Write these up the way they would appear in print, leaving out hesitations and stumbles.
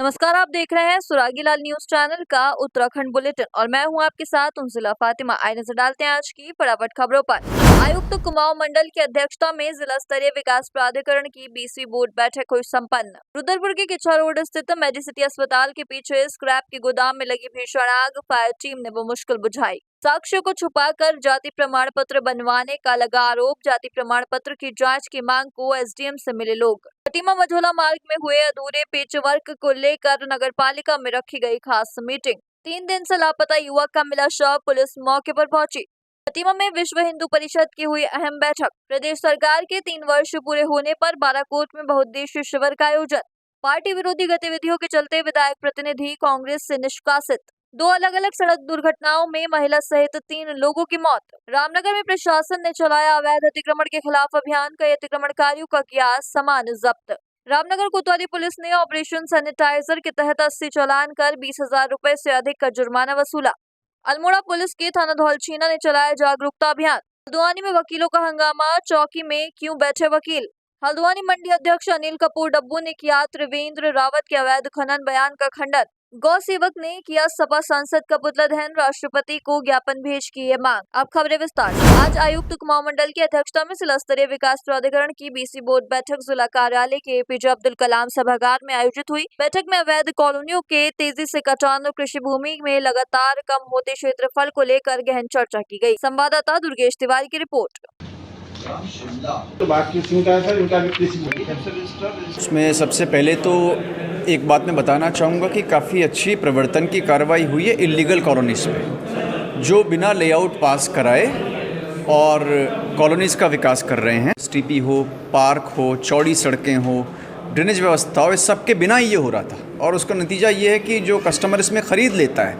नमस्कार, आप देख रहे हैं सुरागी लाल न्यूज चैनल का उत्तराखंड बुलेटिन और मैं हूं आपके साथ उनजिला फातिमा। आइए नजर डालते हैं आज की फटाफट खबरों पर। आयुक्त कुमाऊं मंडल की अध्यक्षता में जिला स्तरीय विकास प्राधिकरण की 20वीं बोर्ड बैठक हुई संपन्न। रुद्रपुर के किच्छा रोड स्थित मेडिसिटी अस्पताल के पीछे स्क्रैप के गोदाम में लगी भीषण आग, फायर टीम ने वो मुश्किल बुझाई। साक्ष्यों को छुपाकर जाति प्रमाण पत्र बनवाने का लगा आरोप। जाति प्रमाण पत्र की जांच की मांग को एसडीएम से मिले लोग। कटीमा मझोला मार्ग में हुए अधूरे पेच वर्क को लेकर नगर पालिका में रखी गई खास मीटिंग। 3 दिन से लापता युवक का मिला शव, पुलिस मौके पर पहुंची। कटीमा में विश्व हिंदू परिषद की हुई अहम बैठक। प्रदेश सरकार के 3 वर्ष पूरे होने पर बाराकोट में बहुउद्देशीय शिविर का आयोजन। पार्टी विरोधी गतिविधियों के चलते विधायक प्रतिनिधि कांग्रेस से निष्कासित। 2 अलग अलग सड़क दुर्घटनाओं में महिला सहित 3 लोगों की मौत। रामनगर में प्रशासन ने चलाया अवैध अतिक्रमण के खिलाफ अभियान। कई अतिक्रमणकारियों का किया सामान जब्त। रामनगर कोतवाली पुलिस ने ऑपरेशन सैनिटाइजर के तहत 80 चालान कर 20,000 रुपए से अधिक का जुर्माना वसूला। अल्मोड़ा पुलिस के थाना धौलछीना ने चलाया जागरूकता अभियान। हल्द्वानी में वकीलों का हंगामा, चौकी में क्यों बैठे वकील। हल्द्वानी मंडी अध्यक्ष अनिल कपूर डब्बू ने किया त्रिवेंद्र रावत के अवैध खनन बयान का खंडन। गौ सेवक ने किया सपा सांसद का पुतला दहन, राष्ट्रपति को ज्ञापन भेज की ये मांग। अब खबरें विस्तार से। आज आयुक्त कुमाऊं मंडल की अध्यक्षता में जिला स्तरीय विकास प्राधिकरण की 20वीं बोर्ड बैठक जिला कार्यालय के एपीजे अब्दुल कलाम सभागार में आयोजित हुई। बैठक में अवैध कॉलोनियों के तेजी से कटान और कृषि भूमि में लगातार कम होते क्षेत्रफल को लेकर गहन चर्चा की गई। संवाददाता दुर्गेश तिवारी की रिपोर्ट। उसमें सबसे पहले तो एक बात मैं बताना चाहूँगा कि काफ़ी अच्छी प्रवर्तन की कार्रवाई हुई है इल्लीगल कॉलोनीज़ पे, जो बिना लेआउट पास कराए और कॉलोनीज़ का विकास कर रहे हैं। एसटीपी हो, पार्क हो, चौड़ी सड़कें हो, ड्रेनेज व्यवस्था हो, इस सब के बिना ये हो रहा था। और उसका नतीजा ये है कि जो कस्टमर इसमें ख़रीद लेता है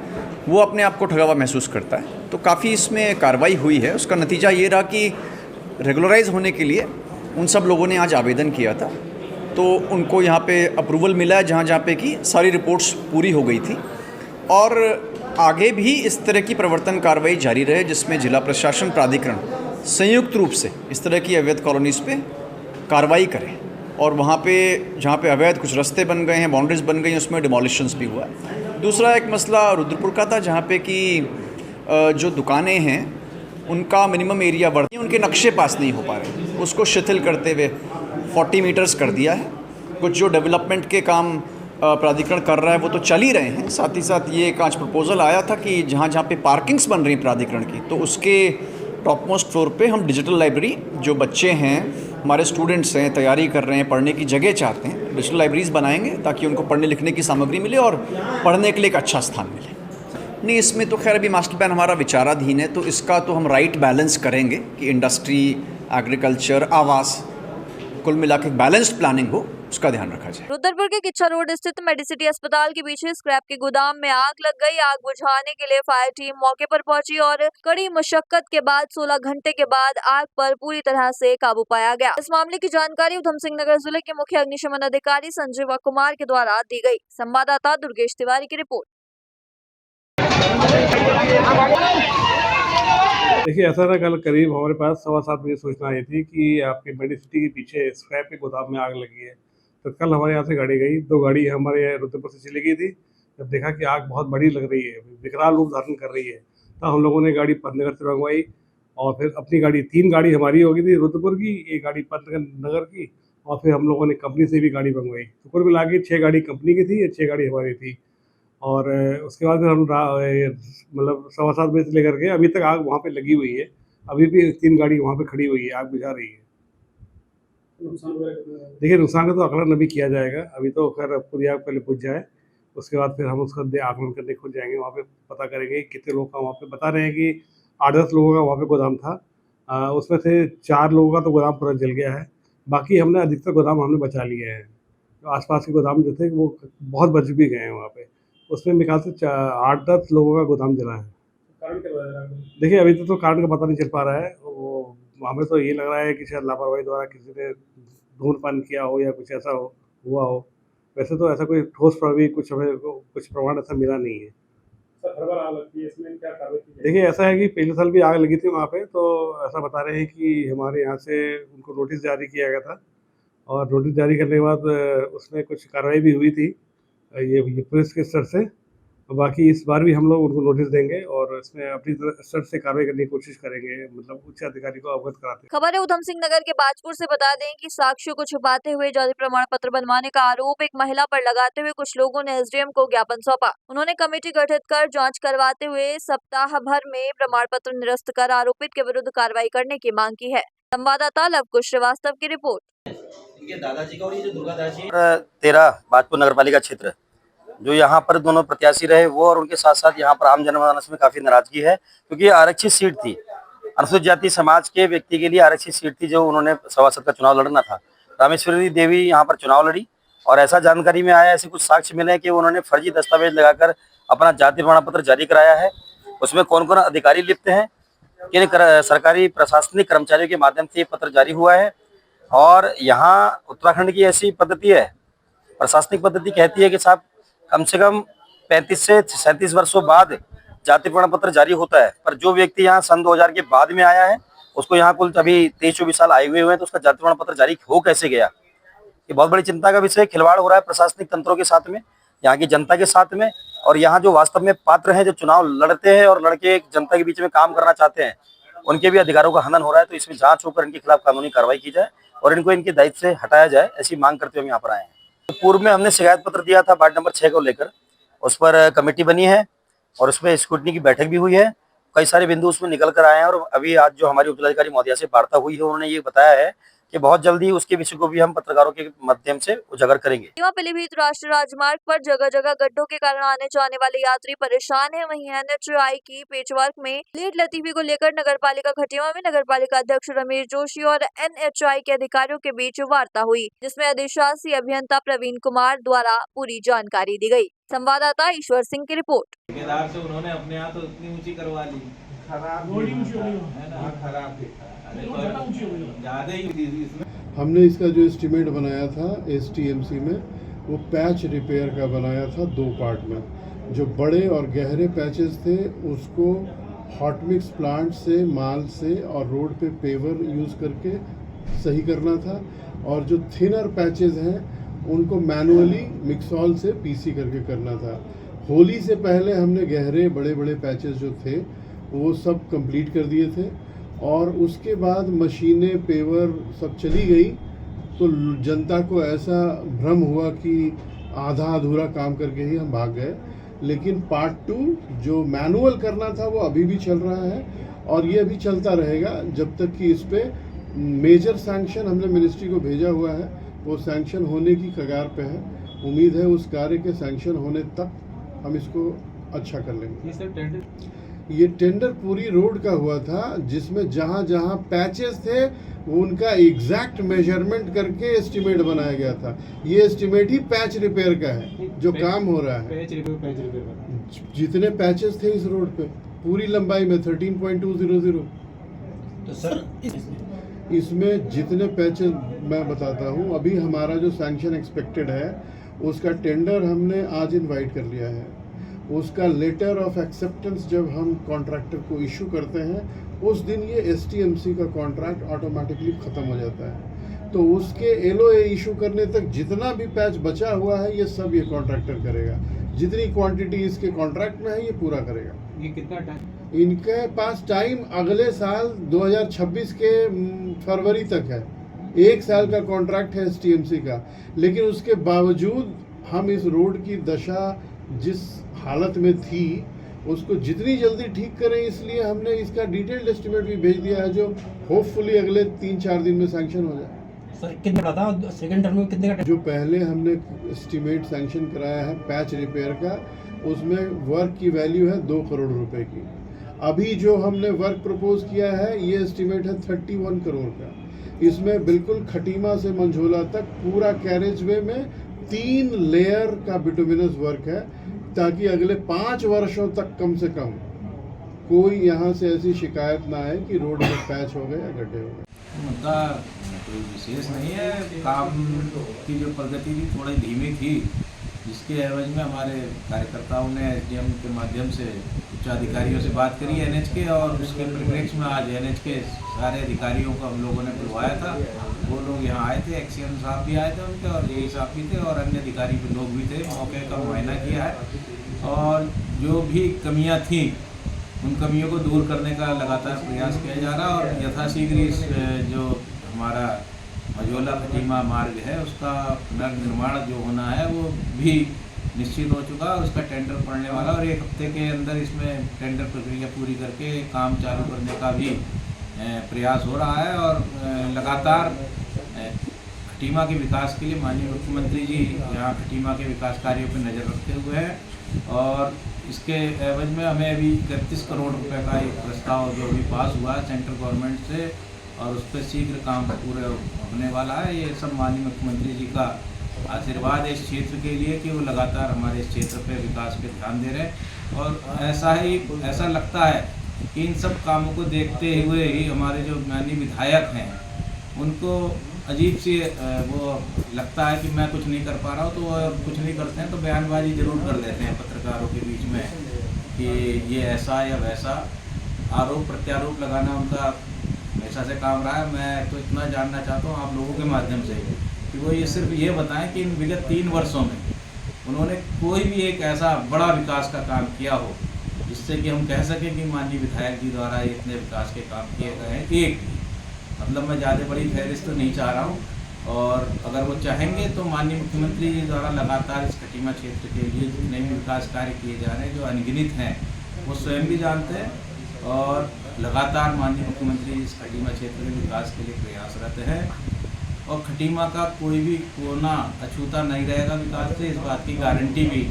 वो अपने आप को ठगा हुआ महसूस करता है। तो काफ़ी इसमें कार्रवाई हुई है। उसका नतीजा ये रहा कि रेगुलराइज होने के लिए उन सब लोगों ने आज आवेदन किया था, तो उनको यहाँ पे अप्रूवल मिला है जहाँ पे कि सारी रिपोर्ट्स पूरी हो गई थी। और आगे भी इस तरह की प्रवर्तन कार्रवाई जारी रहे, जिसमें जिला प्रशासन प्राधिकरण संयुक्त रूप से इस तरह की अवैध कॉलोनीज़ पे कार्रवाई करें। और वहाँ पे जहाँ पे अवैध कुछ रास्ते बन गए हैं, बाउंड्रीज बन गई हैं, उसमें डिमोलिशंस भी हुआ है। दूसरा एक मसला रुद्रपुर का था, जहाँ पे कि जो दुकानें हैं उनका मिनिमम एरिया बढ़, उनके नक्शे पास नहीं हो पा रहे, उसको शिथिल करते हुए 40 मीटर्स कर दिया है। कुछ जो डेवलपमेंट के काम प्राधिकरण कर रहा है वो तो चल ही रहे हैं। साथ ही साथ ये एक आज प्रपोजल आया था कि जहाँ जहाँ पे पार्किंग्स बन रही हैं प्राधिकरण की, तो उसके टॉप मोस्ट फ्लोर पे हम डिजिटल लाइब्रेरी, जो बच्चे हैं हमारे स्टूडेंट्स हैं, तैयारी कर रहे हैं, पढ़ने की जगह चाहते हैं, डिजिटल लाइब्रेरीज बनाएंगे ताकि उनको पढ़ने लिखने की सामग्री मिले और पढ़ने के लिए एक अच्छा स्थान मिले। नहीं, इसमें तो खैर अभी मास्टर प्लान हमारा विचाराधीन है, तो इसका तो हम राइट बैलेंस करेंगे कि इंडस्ट्री, एग्रीकल्चर, आवास, कुल मिला के बैलेंस्ड प्लानिंग हो, उसका ध्यान रखा जाए। रुद्रपुर के किच्छा रोड स्थित मेडिसिटी अस्पताल के पीछे स्क्रैप के गोदाम में आग लग गई। आग बुझाने के लिए फायर टीम मौके पर पहुंची और कड़ी मशक्कत के बाद 16 घंटे के बाद आग पर पूरी तरह से काबू पाया गया। इस मामले की जानकारी उधम सिंह नगर जिले के मुख्य अग्निशमन अधिकारी संजीव कुमार के द्वारा दी गई। संवाददाता दुर्गेश तिवारी की रिपोर्ट। देखिए, ऐसा था, कल करीब हमारे पास 7:15 बजे सूचना आई थी कि आपके मेडिसिटी के पीछे स्क्रैप के गोदाम में आग लगी है। तो कल हमारे यहाँ से गाड़ी गई, 2 गाड़ी हमारे रुद्रपुर से चली गई थी। जब देखा कि आग बहुत बड़ी लग रही है, विकराल रूप धारण कर रही है, तो हम लोगों ने गाड़ी पंतनगर से मंगवाई और फिर अपनी गाड़ी, 3 गाड़ी हमारी हो गई थी रुद्रपुर की, 1 गाड़ी पंतनगर की, और फिर हम लोगों ने कंपनी से भी गाड़ी मंगवाई। तो कुल मिला के 6 गाड़ी कंपनी की थी, 6 गाड़ी हमारी थी। और उसके बाद फिर हम मतलब 7:15 बजे से लेकर के अभी तक आग वहाँ पे लगी हुई है। अभी भी 3 गाड़ी वहाँ पे खड़ी हुई है, आग बुझा रही है। देखिए, नुकसान का तो आकलन अभी किया जाएगा। अभी तो खैर पूरी आग पहले बुझ जाए, उसके बाद फिर हम उसका आकलन करने खुद जाएंगे, वहाँ पे पता करेंगे कितने लोग का वहाँ पे। बता रहे हैं कि 8-10 लोगों का वहाँ पे गोदाम था। उसमें से 4 लोगों का तो गोदाम पूरा जल गया है। बाकी हमने अधिकतर गोदाम हमने बचा लिए हैं। तो आसपास के गोदाम जो थे वो बहुत बच भी गए हैं वहाँ पे। उसमें मेरे ख्याल से 8-10 लोगों का गोदाम जला है। कारण क्या लग रहा है? देखिए, अभी तो कारण का पता नहीं चल पा रहा है। वो हमें तो ये लग रहा है कि शायद लापरवाही द्वारा किसी ने धूम्रपान किया हो या कुछ ऐसा हुआ हो। वैसे तो ऐसा कोई ठोस प्रभावी कुछ प्रमाण ऐसा मिला नहीं है। हर बार आग लगती है, इसमें क्या कार्रवाई की जाएगी? देखिए, ऐसा है कि पिछले साल भी आग लगी थी वहाँ पे, तो ऐसा बता रहे हैं कि हमारे यहाँ से उनको नोटिस जारी किया गया था और नोटिस जारी करने के बाद उसमें कुछ कार्रवाई भी हुई थी। ये पुलिस के स्तर से। बाकी इस बार भी हम लोग उनको नोटिस देंगे और इसमें अपनी स्तर से कार्रवाई करने की कोशिश करेंगे, मतलब उच्च अधिकारी को अवगत कराते। खबर है उधम सिंह नगर के बाजपुर से। बता दें कि साक्ष्यों को छुपाते हुए जाति प्रमाण पत्र बनवाने का आरोप एक महिला पर लगाते हुए कुछ लोगों ने एसडीएम को ज्ञापन सौंपा। उन्होंने कमेटी गठित कर जांच करवाते हुए सप्ताह भर में प्रमाण पत्र निरस्त कर आरोपित के विरुद्ध कार्रवाई करने की मांग की है। संवाददाता लवकुश श्रीवास्तव की रिपोर्ट। ये दादाजी का और ये जो दुर्गादास जी 13 बाजपुर नगर पालिका क्षेत्र जो यहाँ पर दोनों प्रत्याशी रहे वो और उनके साथ साथ यहाँ पर आम जनमानस में काफी नाराजगी है, क्योंकि ये आरक्षित सीट थी। अनुसूचित जाति समाज के व्यक्ति के लिए आरक्षित सीट थी जो उन्होंने सभासद का चुनाव लड़ना था। रामेश्वरी देवी यहाँ पर चुनाव लड़ी और ऐसा जानकारी में आया, ऐसे कुछ साक्ष्य मिले कि उन्होंने फर्जी दस्तावेज लगाकर अपना जाति प्रमाण पत्र जारी कराया है। उसमें कौन कौन अधिकारी लिप्त हैं, किन सरकारी प्रशासनिक कर्मचारियों के माध्यम से ये पत्र जारी हुआ है। और यहाँ उत्तराखंड की ऐसी पद्धति है, प्रशासनिक पद्धति कहती है कि साहब कम से कम 35 से 37 वर्षों बाद जाति प्रमाण पत्र जारी होता है, पर जो व्यक्ति यहाँ सन 2000 के बाद में आया है उसको यहाँ कुल अभी 23-24 साल आए हुए हैं, तो उसका जाति प्रमाण पत्र जारी हो कैसे गया, ये बहुत बड़ी चिंता का विषय। खिलवाड़ हो रहा है प्रशासनिक तंत्रों के साथ में, यहाँ की जनता के साथ में, और यहाँ जो वास्तव में पात्र हैं, जो चुनाव लड़ते हैं और लड़के जनता के बीच में काम करना चाहते हैं, उनके भी अधिकारों का हनन हो रहा है। तो इसमें जांच होकर इनके खिलाफ कानूनी कार्रवाई की जाए और इनको इनके दायित्व से हटाया जाए, ऐसी मांग करते हुए हम यहाँ पर आए हैं। तो पूर्व में हमने शिकायत पत्र दिया था वार्ड नंबर 6 को लेकर, उस पर कमेटी बनी है और उसमें स्क्रूटनी की बैठक भी हुई है। कई सारे बिंदु उसमें निकल कर आए हैं और अभी आज जो हमारी उपजिलाधिकारी महोदया से वार्ता हुई है, उन्होंने ये बताया है कि बहुत जल्दी उसके विषय को भी हम पत्रकारों के माध्यम से उजागर करेंगे। पीलीभीत राष्ट्रीय राजमार्ग पर जगह जगह गड्ढों के कारण आने जाने वाले यात्री परेशान है। वहीं एनएचआई की पेचवर्क में लेट लतीफी को लेकर नगर पालिका खटीमा में नगर पालिका अध्यक्ष रमेश जोशी और एनएचआई के अधिकारियों के बीच वार्ता हुई, जिसमें अधिशासी अभियंता प्रवीण कुमार द्वारा पूरी जानकारी दी गई। संवाददाता ईश्वर सिंह की रिपोर्ट। ठेकेदार से उन्होंने अपने यहाँ तो इतनी ऊंची करवा ली, खराब है ना, खराब ज्यादा ही इसमें। हमने इसका जो एस्टीमेट बनाया था एसटीएमसी में, वो पैच रिपेयर का बनाया था 2 पार्ट में। जो बड़े और गहरे पैचेस थे उसको हॉट मिक्स प्लांट से, माल से और रोड पे पेवर यूज़ करके सही करना था, और जो थिनर पैचेस हैं उनको मैनुअली मिक्सॉल से पीसी करके करना था। होली से पहले हमने गहरे बड़े बड़े पैचेस जो थे वो सब कंप्लीट कर दिए थे, और उसके बाद मशीनें, पेवर सब चली गई, तो जनता को ऐसा भ्रम हुआ कि आधा अधूरा काम करके ही हम भाग गए। लेकिन पार्ट 2 जो मैनुअल करना था वो अभी भी चल रहा है और ये अभी चलता रहेगा जब तक कि इस पर मेजर सैंक्शन हमने मिनिस्ट्री को भेजा हुआ है, वो सैंक्शन होने की कगार पे है। उम्मीद है उस कार्य के सैंक्शन होने तक हम इसको अच्छा कर लेंगे। ये टेंडर पूरी रोड का हुआ था, जिसमें जहाँ जहाँ पैचेस थे उनका एग्जैक्ट मेजरमेंट करके एस्टीमेट बनाया गया था। ये एस्टीमेट ही पैच रिपेयर का है जो काम हो रहा है। पैच रिपेयर जितने पैचेस थे इस रोड पे पूरी लंबाई में 13.200, तो सर इसमें जितने पैचेस मैं बताता हूँ, अभी हमारा जो सैंक्शन एक्सपेक्टेड है उसका टेंडर हमने आज इनवाइट कर लिया है। उसका लेटर ऑफ एक्सेप्टेंस जब हम कॉन्ट्रैक्टर को इशू करते हैं उस दिन ये एसटीएमसी का कॉन्ट्रैक्ट ऑटोमेटिकली ख़त्म हो जाता है। तो उसके एलओए इशू करने तक जितना भी पैच बचा हुआ है ये सब ये कॉन्ट्रैक्टर करेगा। जितनी क्वांटिटी इसके कॉन्ट्रैक्ट में है ये पूरा करेगा। ये कितना टाइम इनके पास टाइम अगले साल 2026 के फरवरी तक है। 1 साल का कॉन्ट्रैक्ट है एसटीएमसी का, लेकिन उसके बावजूद हम इस रोड की दशा जिस हालत में थी उसको जितनी जल्दी ठीक करें, इसलिए हमने इसका डिटेल्ड एस्टीमेट भी भेज दिया है जो होपफुली अगले 3-4 दिन में सैंक्शन हो जाए। सर कितना था सेकंड टर्म में कितने का? जो पहले हमने एस्टीमेट सैंक्शन कराया है पैच रिपेयर का, उसमें वर्क की वैल्यू है 2 करोड़ रुपए की। अभी जो हमने वर्क प्रपोज किया है ये एस्टीमेट है 31 करोड़ का। इसमें बिल्कुल खटीमा से मंझोला तक पूरा कैरेज वे में 3 लेयर का बिटुमिनस वर्क है, ताकि अगले 5 वर्षों तक कम से कम कोई यहाँ से ऐसी शिकायत ना आए कि रोड में पैच हो गए या गड्ढे हो गए। मुद्दा कोई विशेष नहीं है, काम की जो प्रगति भी थोड़ी धीमी थी जिसके एवज में हमारे कार्यकर्ताओं ने एसडीएम के माध्यम से उच्च अधिकारियों से बात करी एनएच के, और उसके परिप्रेक्ष्य में आज एनएच के सारे अधिकारियों को हम लोगों ने बुलवाया था। वो लोग यहाँ आए थे, एक्सीएम साहब भी आए थे उनके, और जेई साहब भी थे, और अन्य अधिकारी भी लोग भी थे। मौके का मुआयना किया है और जो भी कमियाँ थीं उन कमियों को दूर करने का लगातार प्रयास किया जा रहा है। और यथाशीघ्र इस जो हमारा मझोला खटीमा मार्ग है उसका पुनर्निर्माण जो होना है वो भी निश्चित हो चुका है। उसका टेंडर पड़ने वाला, और एक हफ्ते के अंदर इसमें टेंडर प्रक्रिया पूरी करके काम चालू करने का भी प्रयास हो रहा है। और लगातार खटीमा के विकास के लिए माननीय मुख्यमंत्री जी यहाँ खटीमा के विकास कार्यों पर नज़र रखते हुए हैं। और इसके एवज में हमें अभी 31 करोड़ रुपए का एक प्रस्ताव जो अभी पास हुआ है सेंट्रल गवर्नमेंट से, और उस पर शीघ्र काम पूरे होने वाला है। ये सब माननीय मुख्यमंत्री जी का आशीर्वाद है इस क्षेत्र के लिए कि वो लगातार हमारे इस क्षेत्र पे विकास पे ध्यान दे रहे हैं। और ऐसा लगता है कि इन सब कामों को देखते हुए ही हमारे जो माननीय विधायक हैं उनको अजीब सी वो लगता है कि मैं कुछ नहीं कर पा रहा हूँ, तो वो कुछ नहीं करते हैं तो बयानबाजी जरूर कर देते हैं पत्रकारों के बीच में कि ये ऐसा या वैसा, आरोप प्रत्यारोप लगाना उनका हमेशा से काम रहा है। मैं तो इतना जानना चाहता हूँ आप लोगों के माध्यम से कि वो ये सिर्फ ये बताएं कि इन विगत 3 वर्षों में उन्होंने कोई भी एक ऐसा बड़ा विकास का काम किया हो जिससे कि हम कह सकें कि माननीय विधायक जी द्वारा इतने विकास के काम किए गए हैं। एक मतलब मैं ज़्यादा बड़ी फहरिस्त तो नहीं चाह रहा हूँ, और अगर वो चाहेंगे तो माननीय मुख्यमंत्री जी द्वारा लगातार इस खटीमा क्षेत्र के लिए जितने भी विकास कार्य किए जा रहे हैं जो अनगिनत हैं वो स्वयं भी जानते हैं, और लगातार माननीय मुख्यमंत्री इस खटीमा क्षेत्र के विकास के लिए प्रयासरत हैं। और खटीमा का कोई भी कोना अछूता नहीं रहेगा विकास से, इस बात की गारंटी भी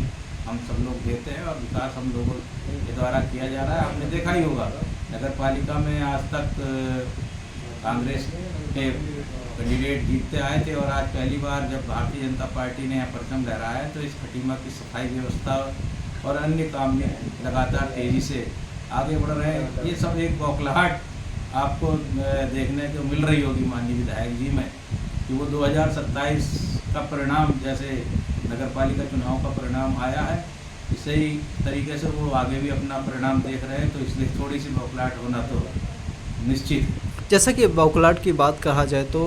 हम सब लोग देते हैं। और विकास हम लोगों के द्वारा किया जा रहा है। आपने देखा ही होगा नगर पालिका में आज तक कांग्रेस के कैंडिडेट जीतते आए थे, और आज पहली बार जब भारतीय जनता पार्टी ने यहाँ परचम लहराया है तो इस खटीमा की सफाई व्यवस्था और अन्य काम में लगातार तेज़ी से आगे बढ़ रहे हैं। ये सब एक बौखलाहट आपको देखने को मिल रही होगी माननीय विधायक जी में कि वो 2027 का परिणाम जैसे नगर पालिका चुनाव का परिणाम आया है, इसी तरीके से वो आगे भी अपना परिणाम देख रहे हैं। तो इसलिए थोड़ी सी बौखलाहट होना तो निश्चित है। जैसा कि बौखलाहट की बात कहा जाए तो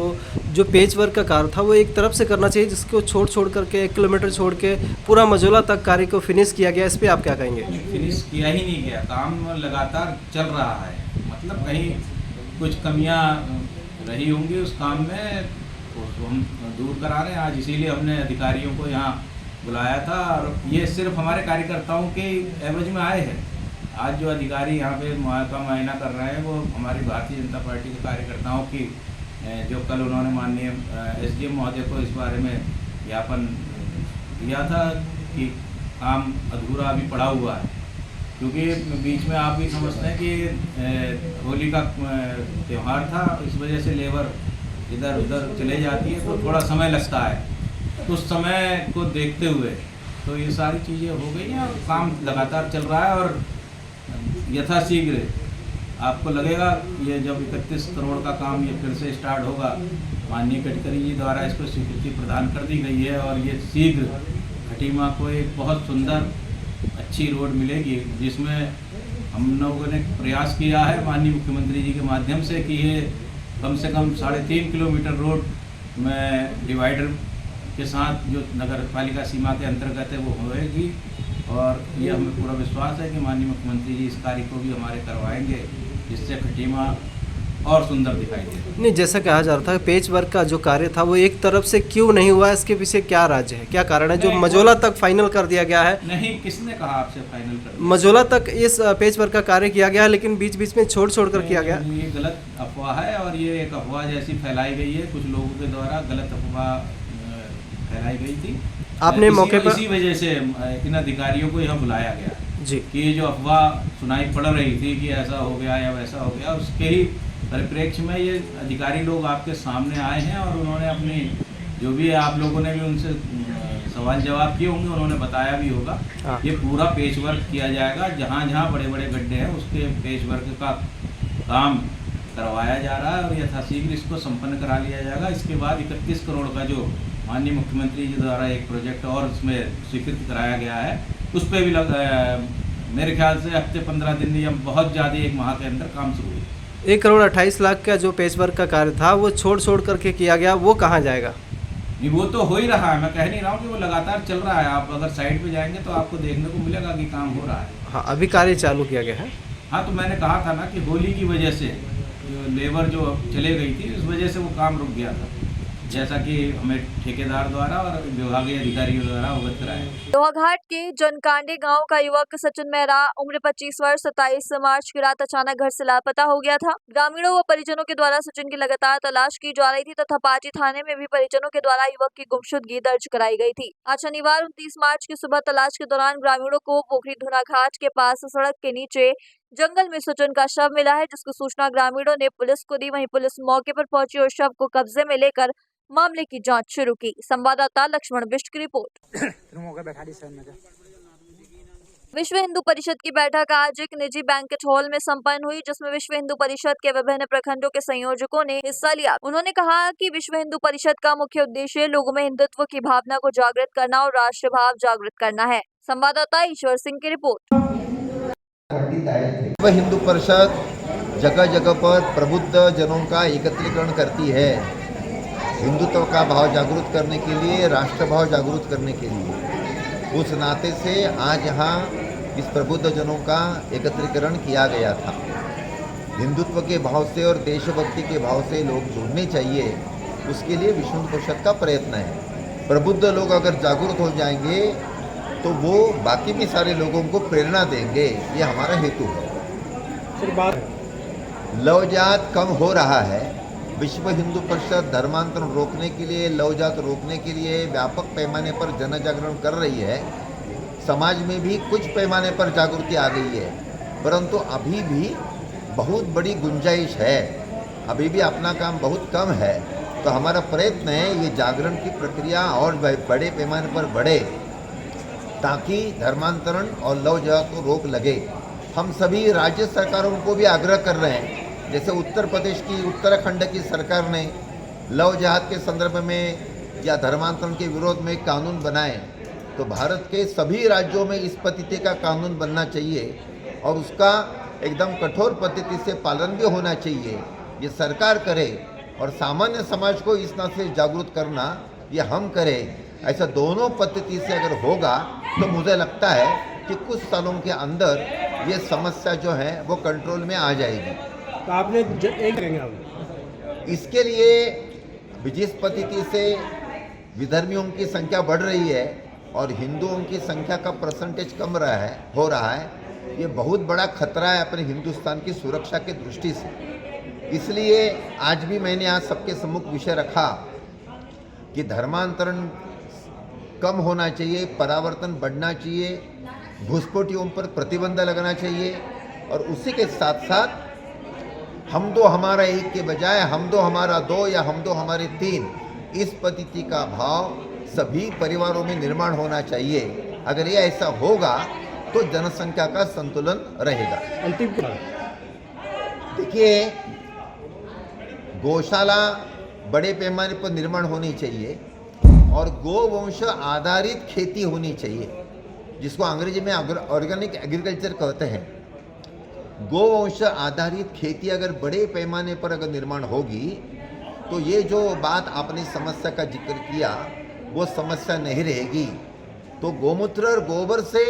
जो पेच वर्क का कार्य था वो एक तरफ से करना चाहिए, जिसको छोड़ करके 1 किलोमीटर छोड़ के पूरा मझोला तक कार्य को फिनिश किया गया। इस पर आप क्या कहेंगे? फिनिश किया ही नहीं गया, काम लगातार चल रहा है। मतलब कहीं कुछ कमियां रही होंगी उस काम में, उसको हम दूर करा रहे हैं। आज इसीलिए हमने अधिकारियों को यहाँ बुलाया था, और ये सिर्फ हमारे कार्यकर्ताओं के एवज में आए हैं। आज जो अधिकारी यहाँ पे का मुआयना कर रहे हैं वो हमारी भारतीय जनता पार्टी के कार्यकर्ताओं की जो कल उन्होंने माननीय एसडीएम महोदय को इस बारे में ज्ञापन दिया था कि काम अधूरा अभी पड़ा हुआ है, क्योंकि बीच में आप भी समझते हैं कि होली का त्यौहार था, इस वजह से लेबर इधर उधर चले जाती है तो थोड़ा समय लगता है। उस समय को देखते हुए तो ये सारी चीज़ें हो गई हैं, और काम लगातार चल रहा है। और यथाशीघ्र आपको लगेगा ये जब 31 करोड़ का काम ये फिर से स्टार्ट होगा, माननीय गडकरी जी द्वारा इसको स्वीकृति प्रदान कर दी गई है, और ये शीघ्र खटीमा को एक बहुत सुंदर अच्छी रोड मिलेगी, जिसमें हम लोगों ने प्रयास किया है माननीय मुख्यमंत्री जी के माध्यम से कि ये कम से कम 3.5 किलोमीटर रोड में डिवाइडर के साथ जो नगर पालिका सीमा के अंतर्गत है वो होएगी। और ये हमें पूरा विश्वास है कि माननीय मुख्यमंत्री जी इस कार्य को भी हमारे करवाएंगे, जिससे खटीमा और सुंदर दिखाई दे। नहीं, जैसा कहा जा रहा था पेच वर्क का जो कार्य था वो एक तरफ से क्यों नहीं हुआ, इसके पीछे क्या राज है, क्या कारण है जो मझोला तक फाइनल कर दिया गया है? नहीं, किसने कहा आपसे फाइनल कर दिया? मझोला तक इस पेच वर्क का कार्य किया गया है, लेकिन बीच बीच में छोड़ कर किया गया। ये गलत अफवाह है, और ये एक अफवाह जैसी फैलाई गई है, कुछ लोगों के द्वारा गलत अफवाह फैलाई गई थी। आपने मौके पर इसी वजह से इन अधिकारियों को यहाँ बुलाया गया जी कि ये जो अफवाह सुनाई पड़ रही थी कि ऐसा हो गया या वैसा हो गया, उसके ही परिप्रेक्ष्य में ये अधिकारी लोग आपके सामने आए हैं, और उन्होंने अपनी जो भी आप लोगों ने भी उनसे सवाल जवाब किए होंगे, उन्होंने बताया भी होगा। ये पूरा पेच वर्क किया जाएगा, जहाँ जहाँ बड़े बड़े गड्ढे हैं उसके पेच वर्क का काम करवाया जा रहा है, और यथाशीघ्र इसको संपन्न करा लिया जाएगा। इसके बाद 31 करोड़ का जो माननीय मुख्यमंत्री जी द्वारा एक प्रोजेक्ट और उसमें स्वीकृत कराया गया है। उस पर भी मेरे ख्याल से हफ्ते 15 दिन या बहुत ज़्यादा 1 माह के अंदर काम शुरू हुई। 1,28,00,000 का जो पेच वर्क का कार्य था वो छोड़ करके किया गया, वो कहाँ जाएगा? नहीं, वो तो हो ही रहा है, मैं कह नहीं रहा हूँ कि वो लगातार चल रहा है। आप अगर साइड पे जाएंगे तो आपको देखने को मिलेगा कि काम हो रहा है। हाँ, अभी कार्य चालू किया गया है। हाँ, तो मैंने कहा था ना कि होली की वजह से जो लेबर जो चले गई थी, उस वजह से वो काम रुक गया था, जैसा कि हमें ठेकेदार द्वारा और विभागीय अधिकारियों द्वारा अवगत कराया। लोहाघाट के जनकांडे गांव का युवक सचिन मेहरा उम्र 25 वर्ष 27 मार्च की रात अचानक घर से लापता हो गया था। ग्रामीणों व परिजनों के द्वारा सचिन की लगातार तलाश की जा रही थी तथा पाटी थाने में भी परिजनों के द्वारा युवक की गुमशुदगी दर्ज कराई गई थी। आज शनिवार 29 मार्च की सुबह तलाश के दौरान ग्रामीणों को पोखरी धुना घाट के पास सड़क के नीचे जंगल में सचिन का शव मिला है, जिसकी सूचना ग्रामीणों ने पुलिस को दी। वहीं पुलिस मौके पर पहुंची और शव को कब्जे में लेकर मामले की जांच शुरू की। संवाददाता लक्ष्मण बिष्ट की रिपोर्ट। विश्व हिंदू परिषद की बैठक आज एक निजी बैंकेट हॉल में संपन्न हुई, जिसमें विश्व हिंदू परिषद के विभिन्न प्रखंडों के संयोजकों ने हिस्सा लिया। उन्होंने कहा कि विश्व हिंदू परिषद का मुख्य उद्देश्य लोगों में हिंदुत्व की भावना को जागृत करना और राष्ट्र भाव जागृत करना है। संवाददाता ईश्वर सिंह की रिपोर्ट। विश्व हिंदू परिषद जगह जगह पर प्रबुद्ध जनों का एकत्रीकरण करती है, हिंदुत्व का भाव जागृत करने के लिए, राष्ट्र भाव जागृत करने के लिए। उस नाते से आज यहाँ इस प्रबुद्ध जनों का एकत्रीकरण किया गया था। हिंदुत्व के भाव से और देशभक्ति के भाव से लोग जुड़ने चाहिए, उसके लिए विश्व हिंदू परिषद का प्रयत्न है। प्रबुद्ध लोग अगर जागरूक हो जाएंगे तो वो बाकी भी सारे लोगों को प्रेरणा देंगे, ये हमारा हेतु है। लवजात कम हो रहा है। विश्व हिंदू परिषद धर्मांतरण रोकने के लिए, लवजात रोकने के लिए व्यापक पैमाने पर जन जागरण कर रही है। समाज में भी कुछ पैमाने पर जागृति आ गई है, परंतु अभी भी बहुत बड़ी गुंजाइश है, अभी भी अपना काम बहुत कम है। तो हमारा प्रयत्न है ये जागरण की प्रक्रिया और बड़े पैमाने पर बढ़े, ताकि धर्मांतरण और लवजात को रोक लगे। हम सभी राज्य सरकारों को भी आग्रह कर रहे हैं, जैसे उत्तर प्रदेश की, उत्तराखंड की सरकार ने लव जिहाद के संदर्भ में या धर्मांतरण के विरोध में कानून बनाए, तो भारत के सभी राज्यों में इस पद्धति का कानून बनना चाहिए और उसका एकदम कठोर पद्धति से पालन भी होना चाहिए। ये सरकार करे और सामान्य समाज को इस नाते से जागरूक करना ये हम करें। ऐसा दोनों पद्धति से अगर होगा तो मुझे लगता है कि कुछ सालों के अंदर ये समस्या जो है वो कंट्रोल में आ जाएगी। तो आपने एक करेंगे इसके लिए जिस पद्धति से विधर्मियों की संख्या बढ़ रही है और हिंदुओं की संख्या का परसेंटेज कम हो रहा है, ये बहुत बड़ा खतरा है अपने हिंदुस्तान की सुरक्षा की दृष्टि से। इसलिए आज भी मैंने आज सबके सम्मुख विषय रखा कि धर्मांतरण कम होना चाहिए, परावर्तन बढ़ना चाहिए, घुसपैठियों पर प्रतिबंध लगना चाहिए और उसी के साथ साथ हम दो हमारा एक के बजाय हम दो हमारा दो या हम दो हमारे तीन, इस पद्धति का भाव सभी परिवारों में निर्माण होना चाहिए। अगर ये ऐसा होगा तो जनसंख्या का संतुलन रहेगा। अंतिम देखिए, गौशाला बड़े पैमाने पर निर्माण होनी चाहिए और गोवंश आधारित खेती होनी चाहिए, जिसको अंग्रेजी में ऑर्गेनिक एग्रीकल्चर कहते हैं। गोवंश आधारित खेती अगर बड़े पैमाने पर अगर निर्माण होगी तो ये जो बात आपने समस्या का जिक्र किया वो समस्या नहीं रहेगी। तो गोमूत्र और गोबर से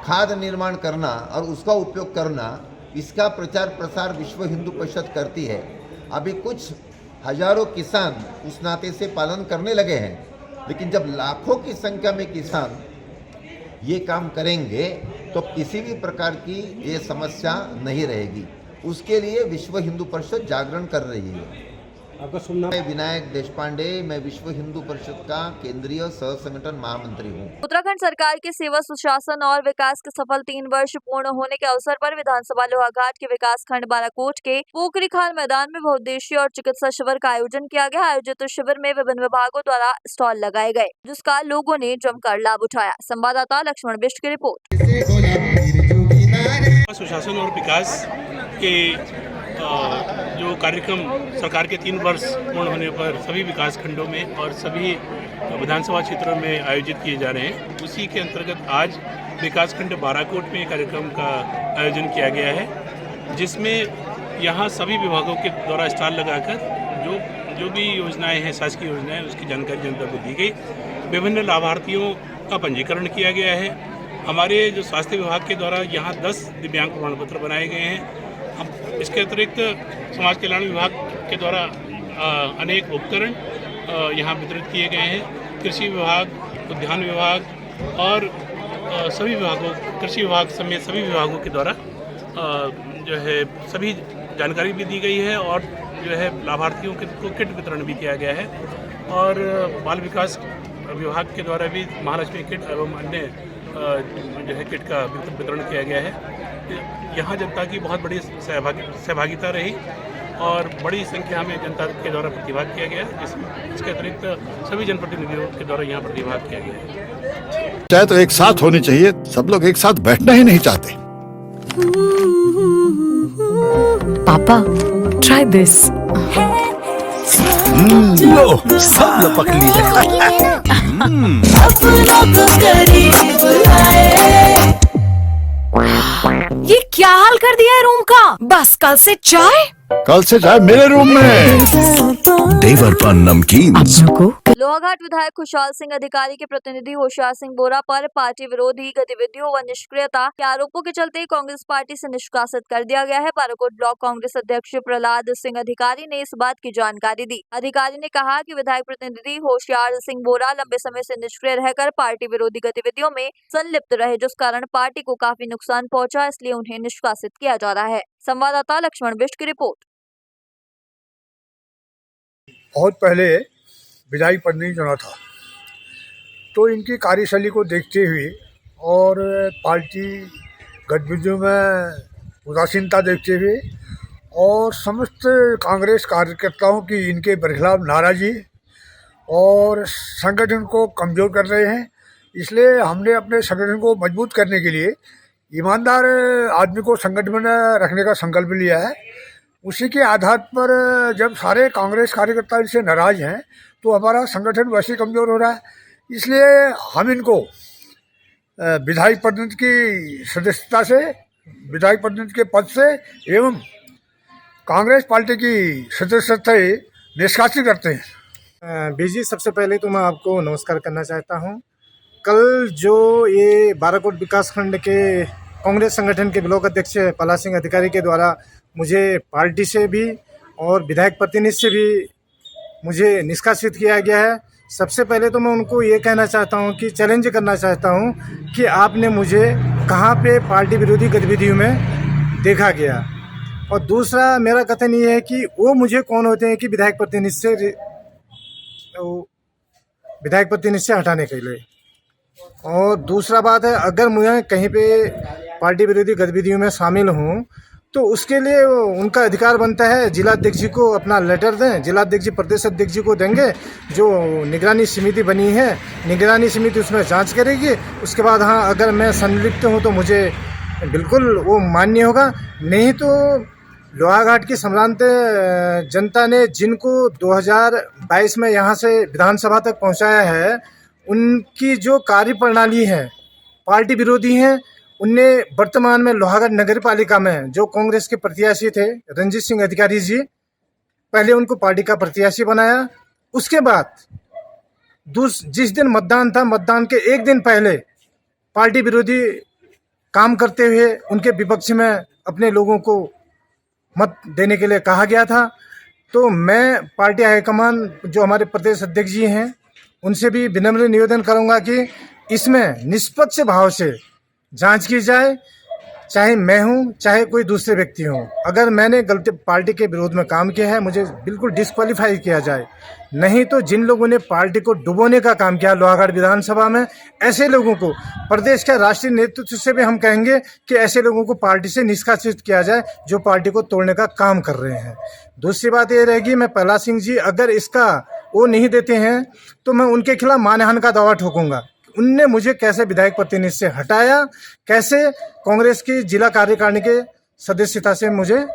खाद निर्माण करना और उसका उपयोग करना, इसका प्रचार प्रसार विश्व हिंदू परिषद करती है। अभी कुछ हजारों किसान उस नाते से पालन करने लगे हैं, लेकिन जब लाखों की संख्या में किसान ये काम करेंगे तो किसी भी प्रकार की ये समस्या नहीं रहेगी। उसके लिए विश्व हिंदू परिषद जागरण कर रही है। आपका सुनना मैं विनायक देशपांडे, मैं विश्व हिंदू परिषद का केंद्रीय सह संगठन महामंत्री हूँ। उत्तराखंड सरकार के सेवा, सुशासन और विकास के सफल 3 वर्ष पूर्ण होने के अवसर पर विधानसभा लोहाघाट के विकास खंड बालाकोट के पोखरी खाल मैदान में बहुउद्देशीय और चिकित्सा शिविर का आयोजन किया गया। आयोजित शिविर में विभिन्न विभागों द्वारा स्टॉल लगाए गए, जिसका लोगों ने जमकर लाभ उठाया। संवाददाता लक्ष्मण बिष्ट की रिपोर्ट। सुशासन और विकास के जो कार्यक्रम सरकार के 3 वर्ष पूर्ण होने पर सभी विकास खंडों में और सभी विधानसभा क्षेत्रों में आयोजित किए जा रहे हैं, उसी के अंतर्गत आज विकास खंड बाराकोट में कार्यक्रम का आयोजन किया गया है, जिसमें यहाँ सभी विभागों के द्वारा स्टॉल लगाकर जो भी योजनाएं हैं, शासकीय योजनाएं, उसकी जानकारी जनता को दी गई। विभिन्न लाभार्थियों का पंजीकरण किया गया है। हमारे जो स्वास्थ्य विभाग के द्वारा यहाँ 10 दिव्यांग प्रमाण पत्र बनाए गए हैं। हम इसके अतिरिक्त समाज कल्याण विभाग के द्वारा अनेक उपकरण यहाँ वितरित किए गए हैं। कृषि विभाग, उद्यान विभाग और सभी विभागों, कृषि विभाग समेत सभी विभागों के द्वारा जो है सभी जानकारी भी दी गई है और जो है लाभार्थियों को किट वितरण भी किया गया है। और बाल विकास विभाग के द्वारा भी महालक्ष्मी किट एवं अन्य जो है किट का वितरण किया गया है। यहाँ जनता की बहुत बड़ी सहभागिता रही और बड़ी संख्या में जनता के द्वारा प्रतिभाग किया गया। इसके अतिरिक्त सभी जनप्रतिनिधियों के द्वारा यहाँ प्रतिभाग किया गया है। चाहे तो एक साथ होनी चाहिए, सब लोग एक साथ बैठना ही नहीं चाहते। पापा, try this. लो, सब लपक लिए। ये क्या हाल कर दिया है रूम का? बस कल से चाय मेरे रूम में। देवर पर नमकीन। लोहाघाट विधायक खुशहाल सिंह अधिकारी के प्रतिनिधि होशियार सिंह बोरा पर पार्टी विरोधी गतिविधियों व निष्क्रियता के आरोपों के चलते कांग्रेस पार्टी से निष्कासित कर दिया गया है। बाराकोट ब्लॉक कांग्रेस अध्यक्ष प्रहलाद सिंह अधिकारी ने इस बात की जानकारी दी। अधिकारी ने कहा कि विधायक प्रतिनिधि होशियार सिंह बोरा लंबे समय से निष्क्रिय रहकर पार्टी विरोधी गतिविधियों में संलिप्त रहे, जिस कारण पार्टी को काफी नुकसान पहुंचा, इसलिए उन्हें निष्कासित किया जा रहा है। संवाददाता लक्ष्मण बिष्ट की रिपोर्ट। बहुत पहले विधायक पद नहीं चुना था, तो इनकी कार्यशैली को देखते हुए और पार्टी गतिविधियों में उदासीनता देखते हुए और समस्त कांग्रेस कार्यकर्ताओं की इनके खिलाफ नाराज़गी और संगठन को कमज़ोर कर रहे हैं, इसलिए हमने अपने संगठन को मजबूत करने के लिए ईमानदार आदमी को संगठन में रखने का संकल्प लिया है। उसी के आधार पर जब सारे कांग्रेस कार्यकर्ता इनसे नाराज़ हैं तो हमारा संगठन वैसे कमज़ोर हो रहा है, इसलिए हम इनको विधायक प्रतिनिधि की सदस्यता से, विधायक प्रतिनिधि के पद से एवं कांग्रेस पार्टी की सदस्यता से निष्कासित करते हैं। बीजी, सबसे पहले तो मैं आपको नमस्कार करना चाहता हूं। कल जो ये बाराकोट विकास खंड के कांग्रेस संगठन के ब्लॉक अध्यक्ष प्रहलाद सिंह अधिकारी के द्वारा मुझे पार्टी से भी और विधायक प्रतिनिधि से भी मुझे निष्कासित किया गया है। सबसे पहले तो मैं उनको ये कहना चाहता हूँ कि चैलेंज करना चाहता हूँ कि आपने मुझे कहाँ पे पार्टी विरोधी गतिविधियों में देखा गया। और दूसरा मेरा कथन ये है कि वो मुझे कौन होते हैं कि विधायक प्रतिनिधि से हटाने के लिए। और दूसरा बात है, अगर मुझे कहीं पे पार्टी विरोधी गतिविधियों में शामिल हूँ तो उसके लिए उनका अधिकार बनता है, जिलाध्यक्ष जी को अपना लेटर दें, जिलाध्यक्ष जी प्रदेश अध्यक्ष जी को देंगे, जो निगरानी समिति बनी है, निगरानी समिति उसमें जांच करेगी। उसके बाद हाँ, अगर मैं संलिप्त हूँ तो मुझे बिल्कुल वो मान्य होगा। नहीं तो लोहाघाट की सम्रांत जनता ने जिनको 2022 में यहाँ से विधानसभा तक पहुँचाया है, उनकी जो कार्यप्रणाली है पार्टी विरोधी है। उनने वर्तमान में लोहाघाट नगर पालिका में जो कांग्रेस के प्रत्याशी थे रंजीत सिंह अधिकारी जी, पहले उनको पार्टी का प्रत्याशी बनाया। उसके बाद जिस दिन मतदान था, मतदान के एक दिन पहले पार्टी विरोधी काम करते हुए उनके विपक्ष में अपने लोगों को मत देने के लिए कहा गया था। तो मैं पार्टी हाईकमान जो हमारे प्रदेश अध्यक्ष जी हैं उनसे भी विनम्र निवेदन करूंगा कि इसमें निष्पक्ष भाव से जांच की जाए, चाहे मैं हूं चाहे कोई दूसरे व्यक्ति हों। अगर मैंने गलती पार्टी के विरोध में काम किया है, मुझे बिल्कुल डिस्क्वालीफाई किया जाए। नहीं तो जिन लोगों ने पार्टी को डुबोने का काम किया लोहाघाट विधानसभा में, ऐसे लोगों को प्रदेश के राष्ट्रीय नेतृत्व से भी हम कहेंगे कि ऐसे लोगों को पार्टी से निष्कासित किया जाए जो पार्टी को तोड़ने का काम कर रहे हैं। दूसरी बात ये रहेगी, मैं प्रहलाद सिंह जी अगर इसका वो नहीं देते हैं तो मैं उनके खिलाफ मानहानि का दावा ठोकूंगा। उनने मुझे कैसे विधायक प्रतिनिधि से हटाया, कैसे कांग्रेस की जिला कार्यकारिणी के सदस्यता से मुझे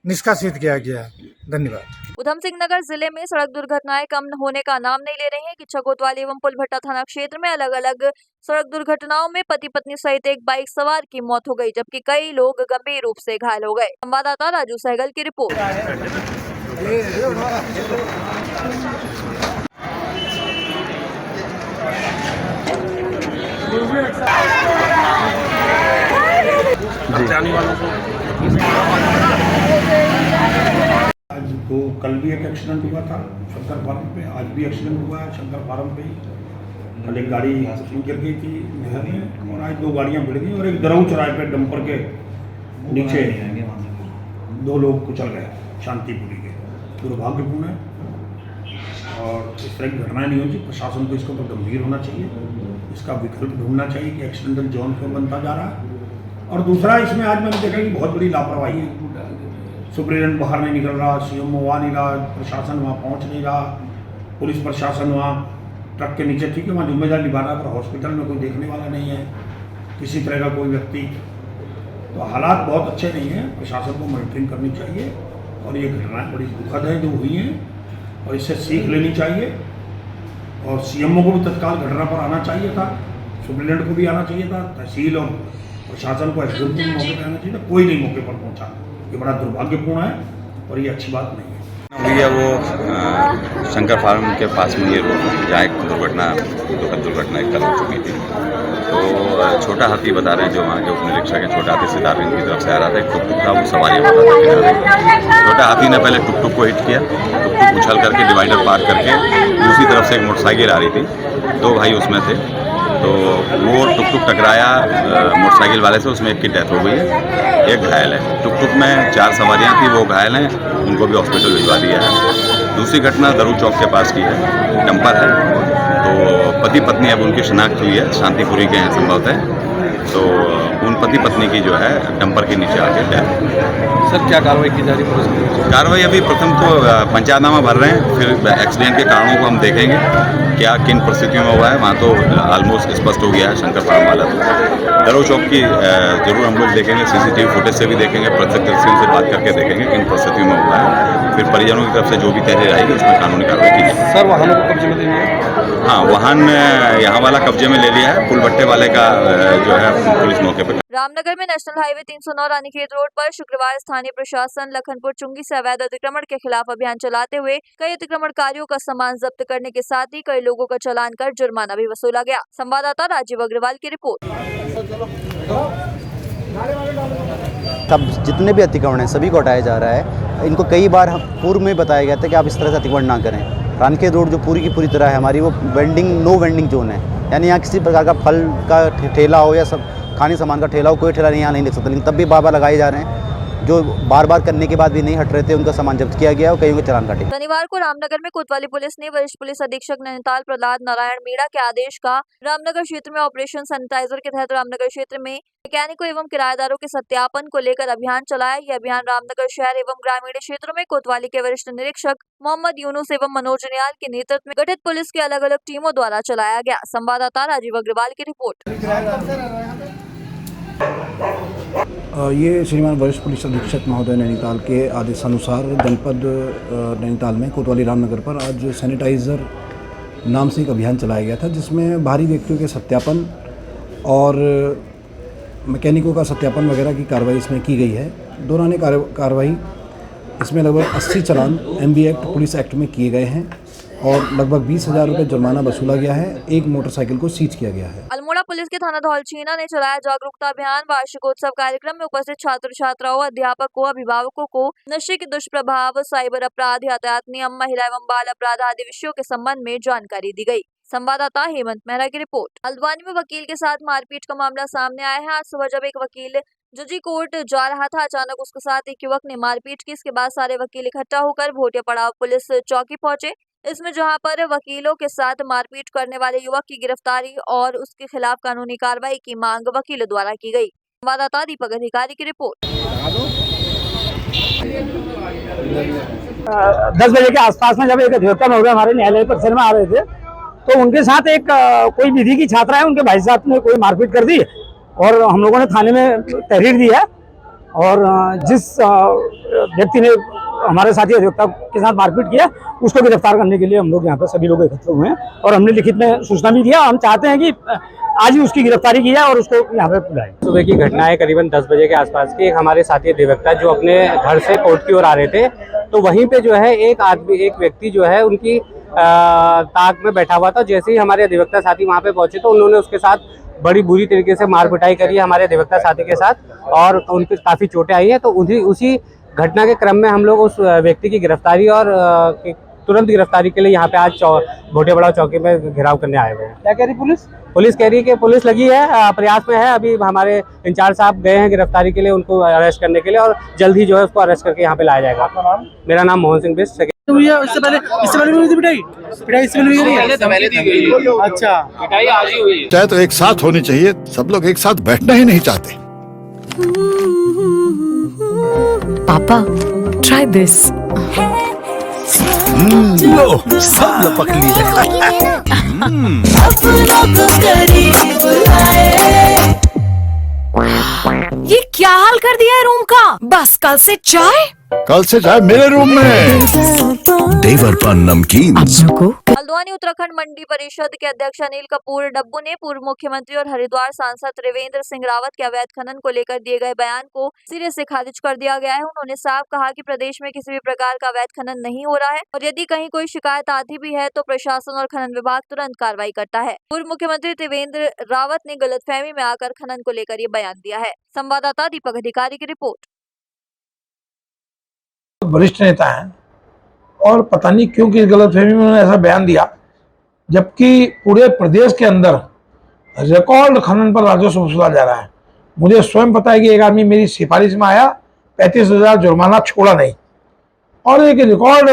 निष्कासित किया गया है। धन्यवाद। उधम सिंह नगर जिले में सड़क दुर्घटनाएं कम होने का नाम नहीं ले रही हैं। किच्छा कोतवाली एवं पुलभट्टा थाना क्षेत्र में अलग अलग सड़क दुर्घटनाओं में पति पत्नी सहित एक बाइक सवार की मौत हो गई, जबकि कई लोग गंभीर रूप से घायल हो गए। संवाददाता राजू सहगल की रिपोर्ट। आज तो कल भी एक एक्सीडेंट हुआ था शंकर फार्म पे, आज भी एक्सीडेंट हुआ है शंकर फार्म पे। कल एक गाड़ी गिर गई थी नहर में और आज दो गाड़ियां भिड़ गई और एक दरऊ चौराहे पे डंपर के नीचे दो लोग कुचल गए शांतिपुरी के। दुर्भाग्यपूर्ण है और इस तरह की घटनाएं नहीं होती। प्रशासन को इसके ऊपर गंभीर होना चाहिए, इसका विकल्प ढूंढना चाहिए कि एक्सीडेंटल जोन क्यों बनता जा रहा है। और दूसरा, इसमें आज मैंने देखा कि बहुत बड़ी लापरवाही है। सुप्रीडेंट बाहर नहीं निकल रहा, सीएमओ आ नहीं रहा, प्रशासन वहाँ पहुँच नहीं रहा, पुलिस प्रशासन वहाँ ट्रक के नीचे, ठीक है वहाँ जिम्मेदार निभा रहा है, पर हॉस्पिटल में कोई देखने वाला नहीं है किसी तरह का कोई व्यक्ति। तो हालात बहुत अच्छे नहीं हैं, प्रशासन को मॉनिटरिंग करनी चाहिए और ये घटनाएँ बड़ी दुखद हैं जो हुई हैं और इससे सीख लेनी चाहिए। और सीएमओ को भी तत्काल घटना पर आना चाहिए था, सुप्रीडेंट को भी आना चाहिए था, तहसील और प्रशासन को एग्जीक्यूटिव मौके पर आना चाहिए था, कोई नहीं मौके पर पहुंचा। ये बड़ा दुर्भाग्यपूर्ण है और ये अच्छी बात नहीं है। भैया वो शंकर फार्म के पास में ये रोड जहाँ एक दुखद दुर्घटना एक कल हो चुकी थी। तो छोटा हाथी बता रहे हैं जो वहाँ के उप निरीक्षक है, छोटा हाथी सितारविंद की तरफ से आ रहा था, एक टुकटुक था, वो सवारी होता था किनारे। छोटा हाथी ने पहले टुकटुक को हिट किया, टुकटुक उछल करके डिवाइडर पार करके दूसरी तरफ से एक मोटरसाइकिल आ रही थी, दो भाई उसमें थे। तो वो टुकटुक टकराया मोटरसाइकिल वाले से, उसमें एक की डेथ हो गई है, एक घायल है। टुकटुक में 4 सवारियां थी, वो घायल हैं, उनको भी हॉस्पिटल भिजवा दिया है। दूसरी घटना दरू चौक के पास की है, डंपर है, तो पति पत्नी अब उनकी शिनाख्त हुई है, शांतिपुरी के हैं संभवतः। तो उन पति पत्नी की जो है डंपर के नीचे आके डेथ। सर क्या कार्रवाई की जा रही है? कार्रवाई अभी प्रथम तो पंचायतनामा भर रहे हैं, फिर एक्सीडेंट के कारणों को हम देखेंगे क्या किन परिस्थितियों में हुआ है। वहाँ तो ऑलमोस्ट स्पष्ट हो गया है शंकर फार्म वाला। दरो चौक की जरूर हम लोग देखेंगे, सीसीटीवी फुटेज से भी देखेंगे, प्रत्यक्षदर्शियों से बात करके देखेंगे किन परिस्थितियों में हुआ है। फिर परिजनों की तरफ से जो भी तहरीर आएगी उसमें कानूनी कार्रवाई की जाएगी। सर वाहनों को कब्जे में ले लिया? हाँ, वाहन यहाँ वाला कब्जे में ले लिया है, पुलभट्टे वाले का जो है पुलिस मौके पर। रामनगर में नेशनल हाईवे 309 रानीखेत रोड पर शुक्रवार स्थानीय प्रशासन लखनपुर चुंगी से अवैध अतिक्रमण के खिलाफ अभियान चलाते हुए कई अतिक्रमणकारियों का सामान जब्त करने के साथ ही कई लोगों का चालान कर जुर्माना भी वसूला गया। संवाददाता राजीव अग्रवाल की रिपोर्ट। अब जितने भी अतिक्रमण हैं सभी को हटाया जा रहा है। इनको कई बार पूर्व में बताया गया था कि आप इस तरह से अतिक्रमण ना करें। रानीखेत रोड जो पूरी की पूरी तरह है हमारी, वो नो वेंडिंग जोन है, यानी यहाँ किसी प्रकार का फल का ठेला हो या सब खाने सामान का ठेला हो, कोई ठेला यहाँ नहीं देख सकता। लेकिन तब भी बार लगाए जा रहे हैं, जो बार करने के बाद भी नहीं हट रहे थे, उनका सामान जब्त किया गया और कईयों के चालान काटे। शनिवार को रामनगर में कोतवाली पुलिस ने वरिष्ठ पुलिस अधीक्षक नैनीताल प्रहलाद नारायण मीणा के आदेश का रामनगर क्षेत्र में ऑपरेशन सैनिटाइजर के तहत रामनगर क्षेत्र में मैकेनिकों एवं किराएदारों के सत्यापन को लेकर अभियान चलाया। यह अभियान रामनगर शहर एवं ग्रामीण क्षेत्रों में कोतवाली के वरिष्ठ निरीक्षक मोहम्मद यूनुस एवं मनोज नियाल के नेतृत्व में गठित पुलिस की अलग अलग टीमों द्वारा चलाया गया। संवाददाता राजीव अग्रवाल की रिपोर्ट। ये श्रीमान वरिष्ठ पुलिस अधीक्षक महोदय नैनीताल के आदेशानुसार जनपद नैनीताल में कोतवाली रामनगर पर आज सैनिटाइज़र नाम से एक अभियान चलाया गया था, जिसमें बाहरी व्यक्तियों के सत्यापन और मैकेनिकों का सत्यापन वगैरह की कार्रवाई इसमें की गई है। दौरान कार्रवाई इसमें लगभग 80 चालान MB एक्ट पुलिस एक्ट में किए गए हैं और लगभग 20,000 रुपये जुर्माना वसूला गया है। एक मोटरसाइकिल को सीज किया गया है। अल्मोड़ा पुलिस के थाना धौलछीना ने चलाया जागरूकता अभियान। वार्षिकोत्सव कार्यक्रम में उपस्थित छात्र छात्राओं, अध्यापकों, अभिभावकों को नशे के दुष्प्रभाव, साइबर अपराध, यातायात नियम, महिला एवं बाल अपराध आदि विषयों के संबंध में जानकारी दी गई। संवाददाता हेमंत मेहरा की रिपोर्ट। हल्द्वानी में वकील के साथ मारपीट का मामला सामने आया है। आज सुबह जब एक वकील जजी कोर्ट जा रहा था, अचानक उसके साथ एक युवक ने मारपीट की। इसके बाद सारे वकील इकट्ठा होकर भोटिया पड़ाव पुलिस चौकी पहुंचे। इसमें जहां पर वकीलों के साथ मारपीट करने वाले युवक की गिरफ्तारी और उसके खिलाफ कानूनी कार्रवाई की मांग वकीलों द्वारा की गई। संवाददाता दीपक अधिकारी की रिपोर्ट। 10 बजे के आसपास में जब एक अधिवक्ता महोदय हमारे न्यायालय परिसर में आ रहे थे, तो उनके साथ एक कोई विधि की छात्रा है, उनके भाई साहब ने कोई मारपीट कर दी और हम लोगों ने थाने में तहरीर दी है। और जिस व्यक्ति ने हमारे साथी अधिवक्ता के साथ मारपीट किया, उसको गिरफ्तार करने के लिए हम लोग यहाँ पर सभी लोग एकत्र हुए हैं और हमने लिखित में सूचना भी दिया। हम चाहते हैं कि आज ही उसकी गिरफ्तारी की जाए और उसको यहाँ पे बुलाएं। सुबह की घटना है, करीबन 10 बजे के आसपास की। एक हमारे साथी अधिवक्ता जो अपने घर से कोर्ट की ओर आ रहे थे, तो वहीं पे जो है एक व्यक्ति जो है उनकी ताक में बैठा हुआ था। जैसे ही हमारे अधिवक्ता साथी वहाँ पे पहुंचे तो उन्होंने उसके साथ बड़ी बुरी तरीके से मार पिटाई करी है हमारे अधिवक्ता साथी के साथ और उनकी काफ़ी चोटें आई हैं। तो उसी घटना के क्रम में हम लोग उस व्यक्ति की गिरफ्तारी और तुरंत गिरफ्तारी के लिए यहाँ पे आज भोटे बड़ाव चौकी में घेराव करने आए हुए हैं। क्या कह रही पुलिस? पुलिस कह रही है कि पुलिस लगी है, प्रयास में है। अभी हमारे इंचार्ज साहब गए हैं गिरफ्तारी के लिए, उनको अरेस्ट करने के लिए, और जल्द ही जो है उसको अरेस्ट करके यहाँ पे लाया जाएगा। मेरा नाम मोहन सिंह बिस्ट। इससे पहले भी पिटाई इससे पहले दी गई। अच्छा, पिटाई आज ही हुई है। चाहे तो एक साथ होनी चाहिए, सब लोग एक साथ बैठना ही नहीं चाहते। पापा, try this. लो, सब लपक लिए। ये क्या हाल कर दिया है रूम का? बस कल से चाय कल से चाय मेरे रूम में। देवर पान नमकीन। हल्द्वानी उत्तराखंड मंडी परिषद के अध्यक्ष अनिल कपूर डब्बू ने पूर्व मुख्यमंत्री और हरिद्वार सांसद त्रिवेंद्र सिंह रावत के अवैध खनन को लेकर दिए गए बयान को सिरे से खारिज कर दिया गया है। उन्होंने साफ कहा कि प्रदेश में किसी भी प्रकार का अवैध खनन नहीं हो रहा है और यदि कहीं कोई शिकायत आती भी है तो प्रशासन और खनन विभाग तुरंत कार्रवाई करता है। पूर्व मुख्यमंत्री त्रिवेंद्र रावत ने गलतफहमी में आकर खनन को लेकर ये बयान दिया है। संवाददाता दीपक अधिकारी की रिपोर्ट। वरिष्ठ नेता हैं और पता नहीं क्यों किस गलतफहमी में उन्होंने ऐसा बयान दिया, जबकि पूरे प्रदेश के अंदर रिकॉर्ड खनन पर राजस्व वसूला जा रहा है। मुझे स्वयं पता है कि एक आदमी मेरी सिफारिश में आया, 35,000 जुर्माना छोड़ा नहीं, और एक रिकॉर्ड,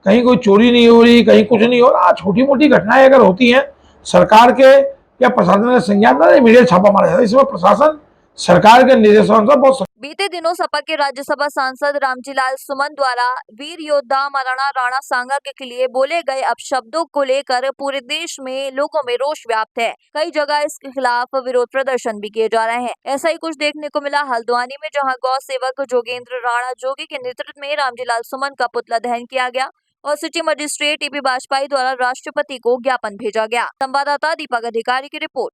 कहीं कोई चोरी नहीं हो रही, कहीं कुछ नहीं हो रहा। छोटी मोटी घटनाएं अगर होती हैं, सरकार के या प्रशासन के संज्ञान में मीडिया छापा मारा जाता है। इसमें प्रशासन सरकार के निर्देशानुसार बहुत। बीते दिनों सपा के राज्यसभा सांसद रामजीलाल सुमन द्वारा वीर योद्धा महाराणा राणा सांगा के लिए बोले गए अपशब्दों को लेकर पूरे देश में लोगों में रोष व्याप्त है। कई जगह इसके खिलाफ विरोध प्रदर्शन भी किए जा रहे हैं। ऐसा ही कुछ देखने को मिला हल्द्वानी में, जहां गौ सेवक जोगेंद्र राणा जोगी के नेतृत्व में रामजीलाल सुमन का पुतला दहन किया गया और सिटी मजिस्ट्रेट टीपी वाजपेयी द्वारा राष्ट्रपति को ज्ञापन भेजा गया। संवाददाता दीपक अधिकारी की रिपोर्ट।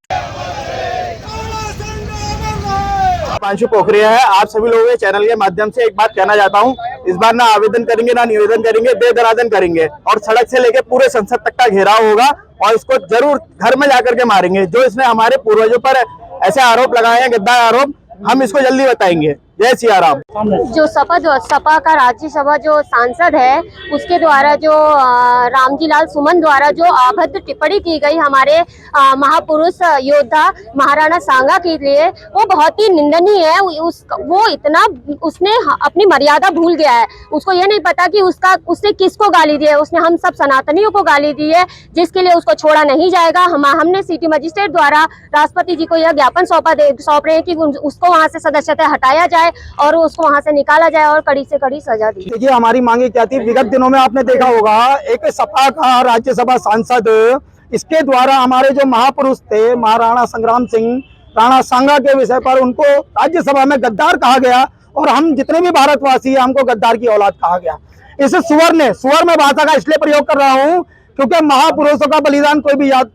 पांशु पोखरिया है। आप सभी लोगों के चैनल के माध्यम से एक बात कहना चाहता हूं, इस बार ना आवेदन करेंगे ना निवेदन करेंगे, बेदरादन करेंगे और सड़क से लेकर पूरे संसद तक का घेराव होगा और इसको जरूर घर में जाकर के मारेंगे। जो इसने हमारे पूर्वजों पर ऐसे आरोप लगाए हैं, गद्दार आरोप, हम इसको जल्दी बताएंगे। जय सिया राम। जो सपा का राज्यसभा जो सांसद है, उसके द्वारा जो रामजीलाल सुमन द्वारा जो अभद्र टिप्पणी की गई हमारे महापुरुष योद्धा महाराणा सांगा के लिए, वो बहुत ही निंदनीय है। वो इतना उसने अपनी मर्यादा भूल गया है। उसको ये नहीं पता कि उसने किसको गाली दी है। उसने हम सब सनातनियों को गाली दी है, जिसके लिए उसको छोड़ा नहीं जाएगा। हमने सिटी मजिस्ट्रेट द्वारा राष्ट्रपति जी को यह ज्ञापन सौंप रहे हैं कि उसको वहाँ से सदस्यता हटाया जाए और उसको वहां से निकाला जाए और कड़ी से कड़ी सजा दी। देखिए, हमारी मांगे क्या थी, विगत दिनों में आपने देखा होगा एक सपा का राज्यसभा सांसद, इसके द्वारा हमारे जो महापुरुष थे महाराणा संग्राम सिंह राणा सांगा के विषय पर उनको राज्यसभा में गद्दार कहा गया और हम जितने भी भारतवासी हैं हमको गद्दार की औलाद कहा गया। इसे सुवर में भाषा का इसलिए प्रयोग कर रहा हूँ क्योंकि महापुरुषों का बलिदान कोई भी याद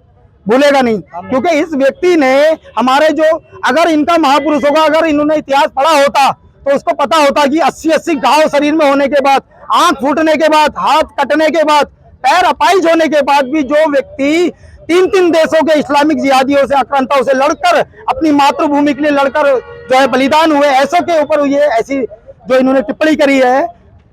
भूलेगा नहीं, क्योंकि इस व्यक्ति ने हमारे जो, अगर इनका महापुरुषों का अगर इन्होंने इतिहास पढ़ा होता तो उसको पता होता कि 80 घाव शरीर में होने के बाद, आंख फूटने के बाद, हाथ कटने के बाद, पैर अपाइज होने के बाद भी जो व्यक्ति 3 देशों के इस्लामिक जिहादियों से, आक्रांताओं से लड़कर, अपनी मातृभूमि के लिए लड़कर जो है बलिदान हुए, ऐसों के ऊपर ये ऐसी जो इन्होंने टिप्पणी करी है,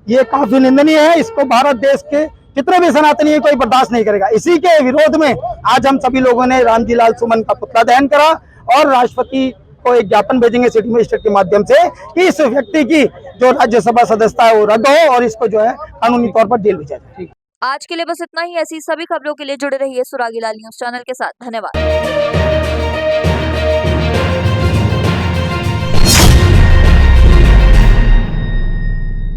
ये काफी निंदनीय है। इसको भारत देश के जितने भी सनातनी है कोई बर्दाश्त नहीं करेगा। इसी के विरोध में आज हम सभी लोगों ने रामजीलाल सुमन का पुतला दहन करा और राष्ट्रपति को एक ज्ञापन भेजेंगे सिटी मजिस्ट्रेट के माध्यम से कि इस व्यक्ति की जो राज्यसभा सदस्यता है वो रद्द हो और इसको जो है कानूनी तौर पर जेल भेजा जाए। आज के लिए बस इतना ही। ऐसी सभी खबरों के लिए जुड़े रहिए सुरागी लाल न्यूज चैनल के साथ। धन्यवाद।